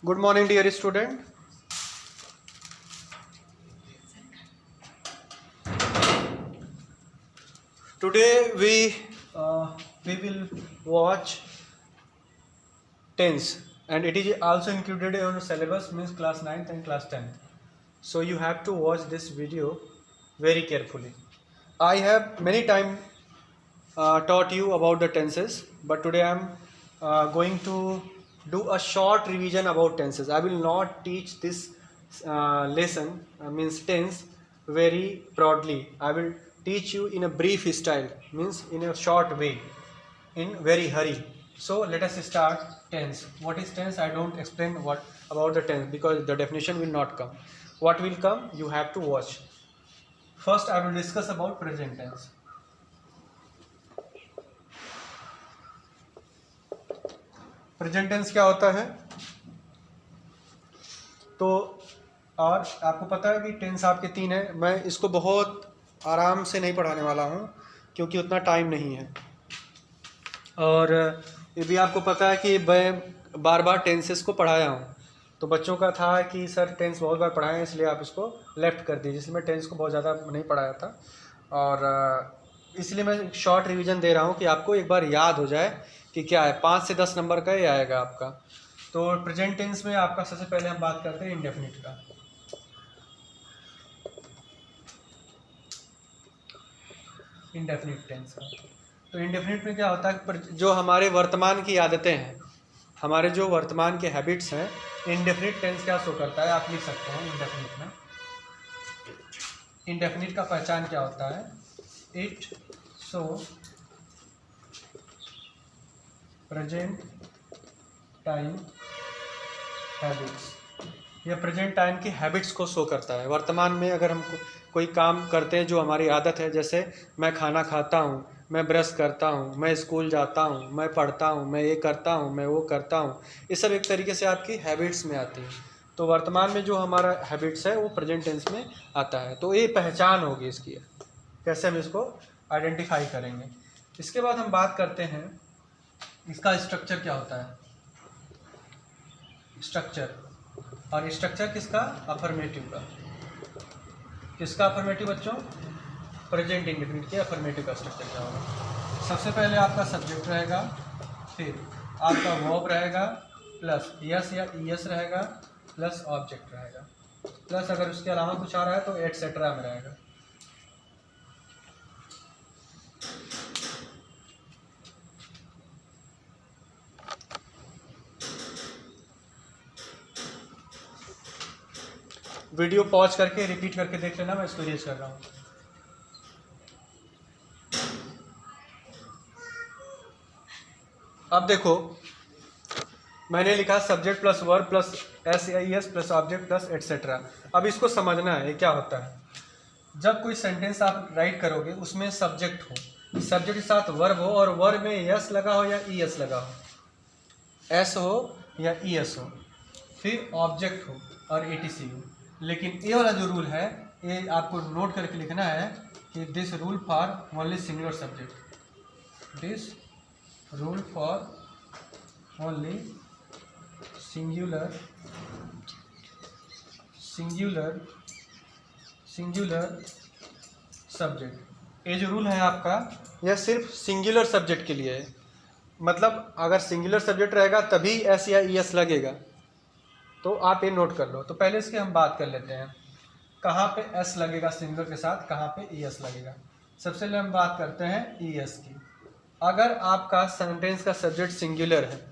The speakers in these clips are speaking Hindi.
Good morning, dear student. Today we will watch tense, and it is also included in your syllabus, means class 9th and class 10th. So you have to watch this video very carefully. I have many time taught you about the tenses, but today I am going to do a short revision about tenses. I will not teach this lesson, means tense, very broadly. I will teach you in a brief style, means in a short way, in very hurry. So let us start tense. What is tense? I don't explain what about the tense because the definition will not come. What will come? You have to watch. First, I will discuss about present tense. Present tense क्या होता है? तो और आपको पता है कि टेंस आपके 3 है. मैं इसको बहुत आराम से नहीं पढ़ाने वाला हूँ क्योंकि उतना टाइम नहीं है, और ये भी आपको पता है कि मैं बार बार टेंसेस को पढ़ाया हूँ. तो बच्चों का था कि सर टेंस बहुत बार पढ़ाए हैं, इसलिए आप इसको लेफ्ट कर दीजिए. इसलिए मैं टेंस को बहुत ज़्यादा नहीं पढ़ाया था, और इसलिए मैं शॉर्ट रिवीजन दे रहा हूँ कि आपको एक बार याद हो जाए कि क्या है. 5 से 10 नंबर का ही आएगा आपका. तो प्रेजेंट टेंस में आपका सबसे पहले हम बात करते हैं इंडेफिनिट का. इंडेफिनिट टेंस का. तो इंडेफिनिट में क्या होता है, जो हमारे वर्तमान की आदतें हैं, हमारे जो वर्तमान के हैबिट्स हैं, इंडेफिनिट टेंस क्या शो करता है, आप लिख सकते हैं इंडेफिनिट में. इंडेफिनिट का पहचान क्या होता है? It show present time habits. यह प्रेजेंट टाइम की हैबिट्स को शो करता है. वर्तमान में अगर हम कोई काम करते हैं जो हमारी आदत है, जैसे मैं खाना खाता हूँ, मैं ब्रश करता हूँ, मैं स्कूल जाता हूँ, मैं पढ़ता हूँ, मैं ये करता हूँ, मैं वो करता हूँ, ये सब एक तरीके से आपकी हैबिट्स में आती है. तो वर्तमान में जो हमारा हैबिट्स है वो प्रेजेंट टेंस में आता है. तो ये पहचान होगी इसकी. कैसे हम इसको आइडेंटिफाई करेंगे. इसके बाद हम बात करते हैं इसका स्ट्रक्चर क्या होता है. स्ट्रक्चर, और स्ट्रक्चर किसका? अफर्मेटिव का. किसका अफर्मेटिव बच्चों? प्रेजेंट इंडेफिनिट के अफर्मेटिव का स्ट्रक्चर क्या होगा? सबसे पहले आपका सब्जेक्ट रहेगा, फिर आपका वर्ब रहेगा, प्लस यस या ईएस रहेगा, प्लस ऑब्जेक्ट रहेगा, प्लस अगर उसके अलावा कुछ आ रहा है तो एटसेट्रा में रहेगा. वीडियो पॉज करके रिपीट करके देख लेना, मैं इसको रीच कर रहा हूँ. अब देखो, मैंने लिखा subject plus verb plus S या E S plus object plus etcetera. अब इसको समझना है ये क्या होता है. जब कोई सेंटेंस आप राइट करोगे उसमें सब्जेक्ट हो, सब्जेक्ट के साथ वर्ब हो, और वर्ब में यस लगा हो या ई एस लगा हो, एस हो या ई एस हो, फिर ऑब्जेक्ट हो और एटीसी हो. लेकिन ये वाला जो रूल है ये आपको नोट करके लिखना है कि this rule for only singular subject. This rule for only singular subject. ये जो रूल है आपका, यह सिर्फ सिंगुलर सब्जेक्ट के लिए है. मतलब अगर सिंगुलर सब्जेक्ट रहेगा तभी एस या ई एस लगेगा. तो आप ये नोट कर लो. तो पहले इसकी हम बात कर लेते हैं, कहाँ पे एस लगेगा सिंगुलर के साथ, कहाँ पे ई एस लगेगा. सबसे पहले हम बात करते हैं ई एस की. अगर आपका सेंटेंस का सब्जेक्ट सिंगुलर है,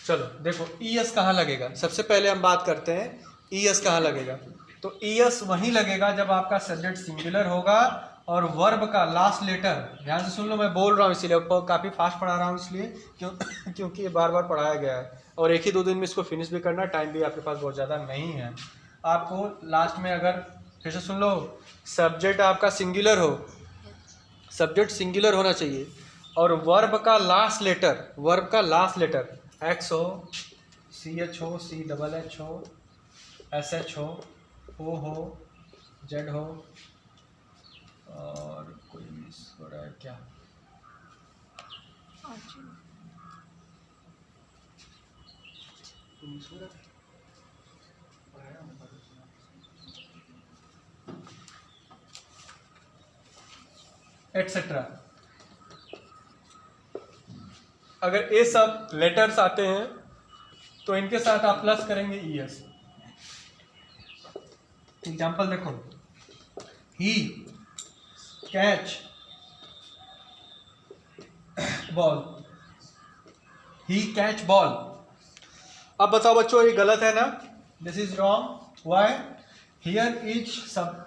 चलो देखो ई एस कहाँ लगेगा. सबसे पहले हम बात करते हैं ई एस कहाँ लगेगा. तो ई एस वहीं लगेगा जब आपका सब्जेक्ट सिंगुलर होगा और वर्ब का लास्ट लेटर, ध्यान से सुन लो, मैं बोल रहा हूँ इसीलिए काफ़ी फास्ट पढ़ा रहा हूँ इसलिए क्योंकि ये बार बार पढ़ाया गया है और एक ही 2 दिन में इसको फिनिश भी करना, टाइम भी आपके पास बहुत ज़्यादा नहीं है. आपको लास्ट में अगर फिर से सुन लो, सब्जेक्ट आपका सिंगुलर हो, सब्जेक्ट सिंगुलर होना चाहिए, और वर्ब का लास्ट लेटर एक्स हो, CH हो, CHH हो, SH हो, O हो, Z हो, और कोई मिस हो रहा है क्या? एटसेट्रा। अगर ये सब लेटर्स आते हैं तो इनके साथ आप प्लस करेंगे ES। एग्जाम्पल देखो, ही कैच बॉल, ही कैच बॉल। अब बताओ बच्चों, ये गलत है ना? This is wrong. Why? Here is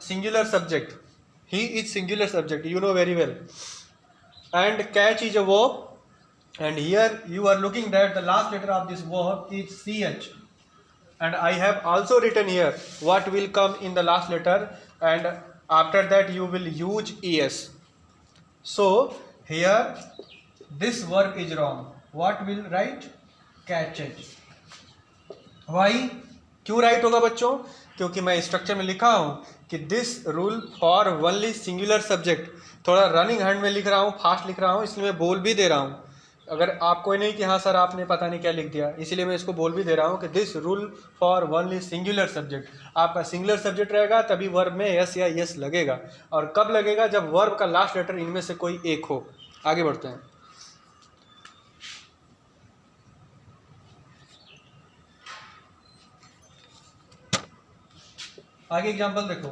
singular subject, he is singular subject, you know very well, and catch is a verb, and here you are looking that the last letter of this verb is CH, and I have also written here what will come in the last letter, and after that you will use ES. So here this verb is wrong. What will write? Catches. Why? क्यों राइट होगा बच्चों? क्योंकि मैं स्ट्रक्चर में लिखा हूं कि this rule for only singular subject. थोड़ा रनिंग हैंड में लिख रहा हूं, फास्ट लिख रहा हूं, इसलिए मैं बोल भी दे रहा हूं। अगर आपको नहीं कि हाँ सर आपने पता नहीं क्या लिख दिया, इसीलिए मैं इसको बोल भी दे रहा हूँ कि this rule for only singular subject. आपका सिंगुलर सब्जेक्ट रहेगा तभी वर्ब में एस या यस लगेगा, और कब लगेगा? जब वर्ब का लास्ट लेटर इनमें से कोई एक हो। आगे बढ़ते हैं। आगे एग्जाम्पल देखो।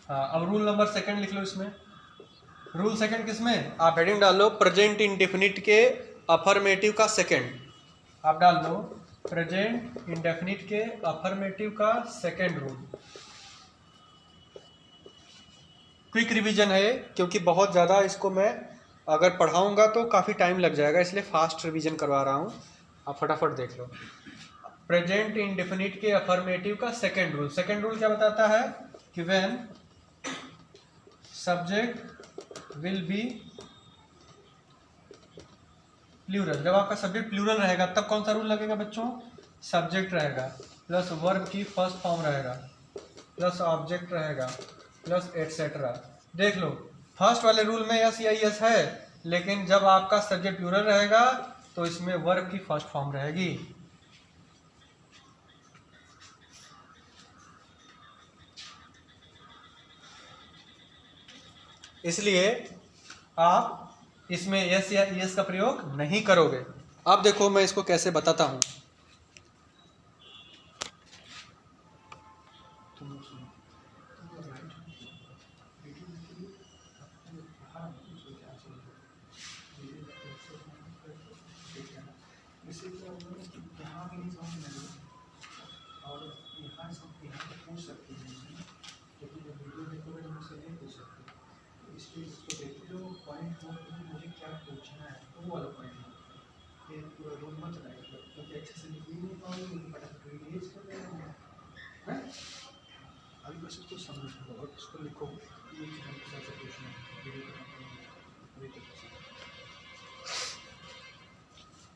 हाँ, अब रूल नंबर सेकंड लिख लो इसमें। रूल सेकंड किसमें? आप हेडिंग डाल लो प्रेजेंट इंडेफिनिट के अफर्मेटिव का सेकंड। आप डाल लो प्रेजेंट इंडेफिनिट के अफर्मेटिव का सेकंड रूल। क्विक रिवीजन है, क्योंकि बहुत ज़्यादा इसको मैं अगर पढ़ाऊंगा तो काफ़ी टाइम लग जाएगा, इसलिए फास्ट रिवीजन करवा रहा हूँ। आप फटाफट देख लो। प्रेजेंट इंडेफिनिट के अफर्मेटिव का सेकंड रूल। सेकंड रूल क्या बताता है कि when subject will be plural, जब आपका सब्जेक्ट प्लूरल रहेगा तब कौन सा रूल लगेगा बच्चों? सब्जेक्ट रहेगा प्लस वर्ब की फर्स्ट फॉर्म रहेगा प्लस ऑब्जेक्ट रहेगा प्लस एटसेट्रा। देख लो, फर्स्ट वाले रूल में यस या यस है, लेकिन जब आपका सब्जेक्ट प्लूरल रहेगा तो इसमें वर्ब की फर्स्ट फॉर्म रहेगी। इसलिए आप इसमें यस या यस का प्रयोग नहीं करोगे। अब देखो मैं इसको कैसे बताता हूं।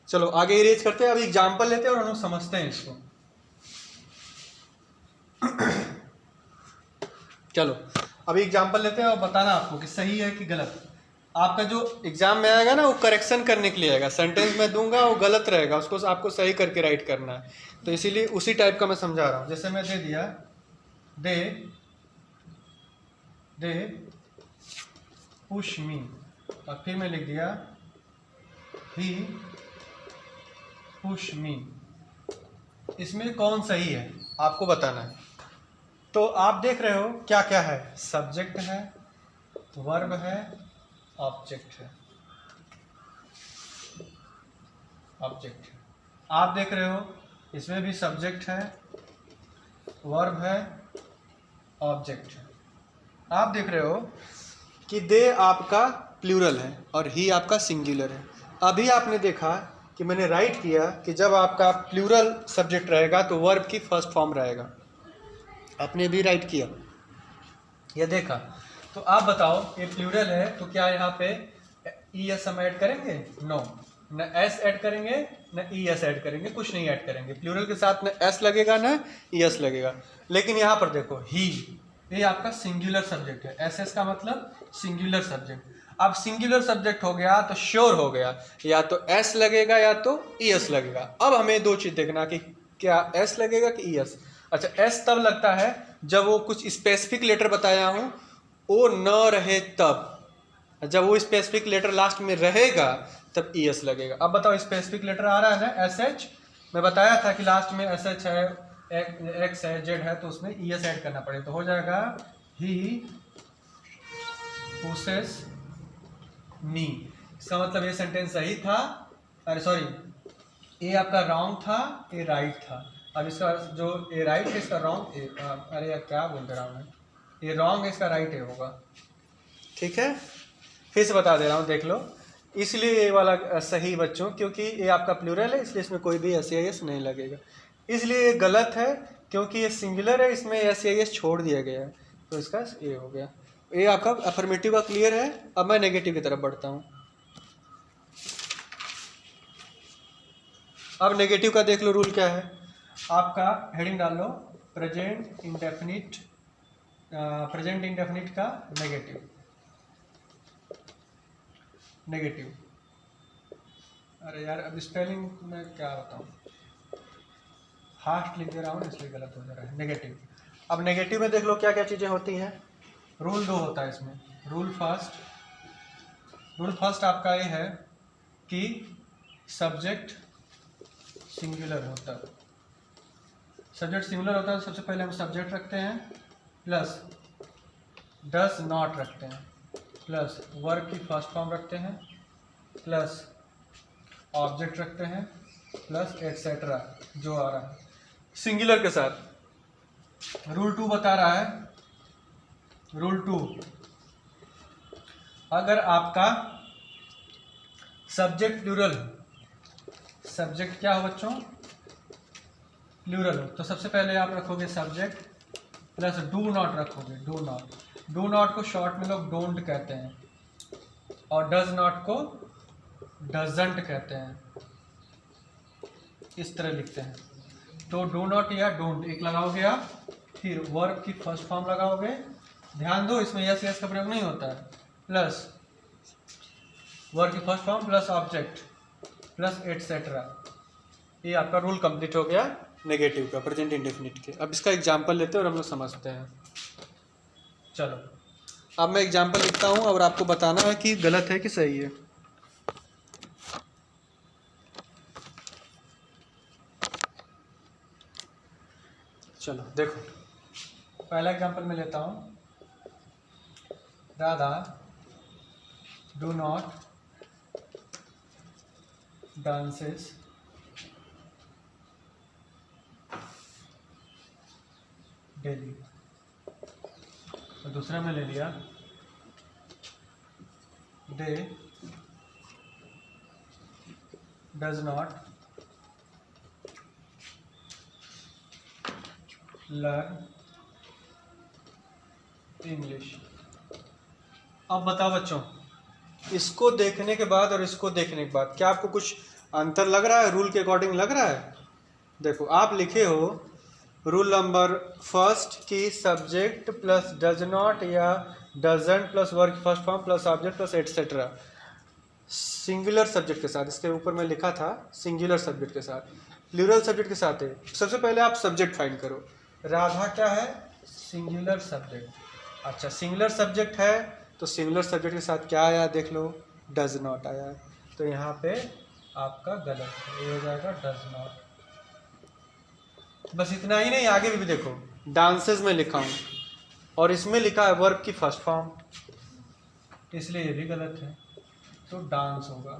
चलो आगे इरेज करते हैं। अभी एग्जाम्पल लेते हैं और हम लोग समझते हैं इसको। चलो अभी एग्जाम्पल लेते हैं और बताना आपको कि सही है कि गलत। आपका जो एग्जाम में आएगा ना वो करेक्शन करने के लिए आएगा। सेंटेंस में दूंगा वो गलत रहेगा, उसको आपको सही करके राइट करना है, तो इसीलिए उसी टाइप का मैं समझा रहा हूँ। जैसे मैं दे दिया दे पुश मी, और फिर मैं लिख दिया ही पुश मी। इसमें कौन सही है आपको बताना है। तो आप देख रहे हो क्या क्या है? सब्जेक्ट है, वर्ब है, ऑब्जेक्ट है। ऑब्जेक्ट है, आप देख रहे हो इसमें भी सब्जेक्ट है, वर्ब है, ऑब्जेक्ट है। आप देख रहे हो कि दे आपका प्लूरल है और ही आपका सिंगुलर है। अभी आपने देखा कि मैंने राइट किया कि जब आपका प्लूरल सब्जेक्ट रहेगा तो वर्ब की फर्स्ट फॉर्म रहेगा। आपने भी राइट किया, ये देखा। तो आप बताओ ये प्लूरल है तो क्या यहाँ पे ई एस हम ऐड करेंगे? नो। न एस ऐड करेंगे न ई एस ऐड करेंगे, कुछ नहीं ऐड करेंगे। प्लूरल के साथ न एस लगेगा न ई एस लगेगा। लेकिन यहाँ पर देखो ही, ये आपका सिंगुलर सब्जेक्ट है, एस एस का मतलब सिंगुलर सब्जेक्ट। अब सिंगुलर सब्जेक्ट हो गया तो श्योर हो गया, या तो एस लगेगा या तो ई एस लगेगा। अब हमें दो चीज देखना कि क्या एस लगेगा कि ई एस। अच्छा, एस तब लगता है जब वो कुछ स्पेसिफिक लेटर बताया हूँ वो न रहे तब, जब वो स्पेसिफिक लेटर लास्ट में रहेगा तब ई एस लगेगा। अब बताओ स्पेसिफिक लेटर आ रहा है ना एस एच, मैं बताया था कि लास्ट में एस एच है, एक्स है, जेड है, तो उसमें ई एस ऐड करना पड़ेगा, तो हो जाएगा ही पुशेस मी। इसका मतलब ये सेंटेंस सही था, अरे सॉरी, ए आपका रॉन्ग था, ए राइट था। अब इसका जो ए राइट है इसका रॉन्ग, अरे यार क्या बोल रहा हूँ मैं, ये रॉन्ग है इसका राइट ए होगा। ठीक है, फिर से बता दे रहा हूँ, देख लो। इसलिए ये वाला सही बच्चों, क्योंकि ये आपका प्लूरल है इसलिए इसमें कोई भी एस आई एस नहीं लगेगा। इसलिए ये गलत है क्योंकि ये सिंगुलर है, इसमें एस आई एस छोड़ दिया गया है, तो इसका ये हो गया। ये आपका अफर्मेटिव का क्लियर है। अब मैं नेगेटिव की तरफ बढ़ता हूँ। अब नेगेटिव का देख लो रूल क्या है। आपका हेडिंग डाल लो प्रेजेंट इंडेफिनिट, प्रेजेंट इंडेफिनिट का नेगेटिव, नेगेटिव। अरे यार अब स्पेलिंग में क्या बताऊँ, फास्ट लिख दे रहा हूँ इसलिए गलत हो जा रहा है। नेगेटिव, अब नेगेटिव में देख लो क्या क्या चीज़ें होती हैं। रूल दो होता है इसमें। रूल फर्स्ट आपका ये है कि सब्जेक्ट सिंगुलर होता है। सब्जेक्ट सिंगुलर होता है तो सबसे पहले हम सब्जेक्ट रखते हैं, प्लस डज नॉट रखते हैं, प्लस वर्ब की फर्स्ट फॉर्म रखते हैं, प्लस ऑब्जेक्ट रखते हैं, प्लस एटसेट्रा जो आ रहा है सिंगुलर के साथ। रूल 2 बता रहा है, रूल 2, अगर आपका सब्जेक्ट प्लूरल, सब्जेक्ट क्या हो बच्चों, प्लूरल हो, तो सबसे पहले आप रखोगे सब्जेक्ट प्लस डू नॉट रखोगे, डू नॉट। डू नॉट को शॉर्ट में लोग डोंट कहते हैं और डज नॉट को डजंट कहते हैं, इस तरह लिखते हैं। तो डू नॉट या डोंट एक लगाओगे आप, फिर वर्ब की फर्स्ट फॉर्म लगाओगे, ध्यान दो इसमें यस यस का प्रयोग नहीं होता है, प्लस वर्ब की first form plus object plus etcetera. ये आपका रूल कंप्लीट हो गया नेगेटिव का, प्रेजेंट इंडेफिनिट के। अब इसका एग्जांपल लेते हैं और हम लोग समझते हैं। चलो अब मैं एग्जांपल लिखता हूँ और आपको बताना है कि गलत है कि सही है। चलो देखो, पहला एग्जांपल मैं लेता हूँ, Radha do not dances daily. तो दूसरा में ले लिया, दे डज नॉट लर्न इंग्लिश। अब बताओ बच्चों, इसको देखने के बाद और इसको देखने के बाद क्या आपको कुछ अंतर लग रहा है, रूल के अकॉर्डिंग लग रहा है? देखो आप लिखे हो रूल नंबर फर्स्ट की सब्जेक्ट प्लस डज नॉट या doesn't plus verb first form plus object plus etcetera singular subject के साथ, इसके ऊपर मैं लिखा था सिंगुलर सब्जेक्ट के साथ, प्लूरल सब्जेक्ट के साथ है। सबसे पहले आप सब्जेक्ट फाइंड करो। राधा क्या है, सिंगुलर सब्जेक्ट। अच्छा सिंगुलर सब्जेक्ट है तो सिंगुलर सब्जेक्ट के साथ क्या आया देख लो, डज नॉट आया, तो यहाँ पे आपका गलत है, ये हो जाएगा डज नॉट। बस इतना ही नहीं, आगे भी देखो, डांसेस में लिखा हूँ और इसमें लिखा है वर्ब की फर्स्ट फॉर्म, इसलिए ये भी गलत है, तो डांस होगा।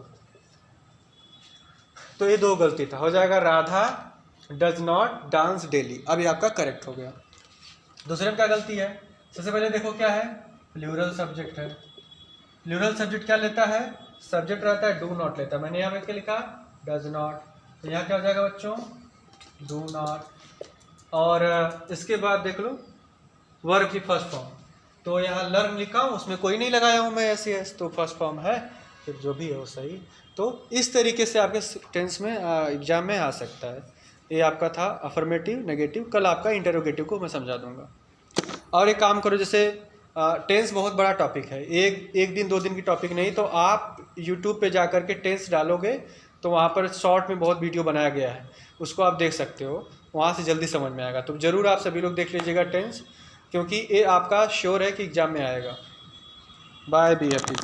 तो ये दो गलती था, हो जाएगा Radha does not dance daily. अब ये आपका करेक्ट हो गया। दूसरे में क्या गलती है, सबसे पहले देखो क्या है, प्लूरल सब्जेक्ट है। प्लूरल सब्जेक्ट क्या लेता है, सब्जेक्ट रहता है, डू नॉट लेता है। मैंने यहाँ पे लिखा डज नॉट, तो यहाँ क्या हो जाएगा बच्चों, डू नॉट। और इसके बाद देख लो वर्ब की फर्स्ट फॉर्म, तो यहाँ लर्न लिखा हूँ, उसमें कोई नहीं लगाया हूँ मैं ऐसे, तो फर्स्ट फॉर्म है, फिर जो भी है वो सही। तो इस तरीके से आपके टेंस में एग्जाम में आ सकता है। ये आपका था अफर्मेटिव, नेगेटिव। कल आपका इंटरोगेटिव को मैं समझा दूंगा। और एक काम करो, जैसे टेंस बहुत बड़ा टॉपिक है, एक दिन 2 दिन की टॉपिक नहीं, तो आप यूट्यूब पे जा कर के टेंस डालोगे तो वहाँ पर शॉर्ट में बहुत वीडियो बनाया गया है, उसको आप देख सकते हो, वहाँ से जल्दी समझ में आएगा। तो ज़रूर आप सभी लोग देख लीजिएगा टेंस, क्योंकि ये आपका श्योर है कि एग्ज़ाम में आएगा। Bye, be happy.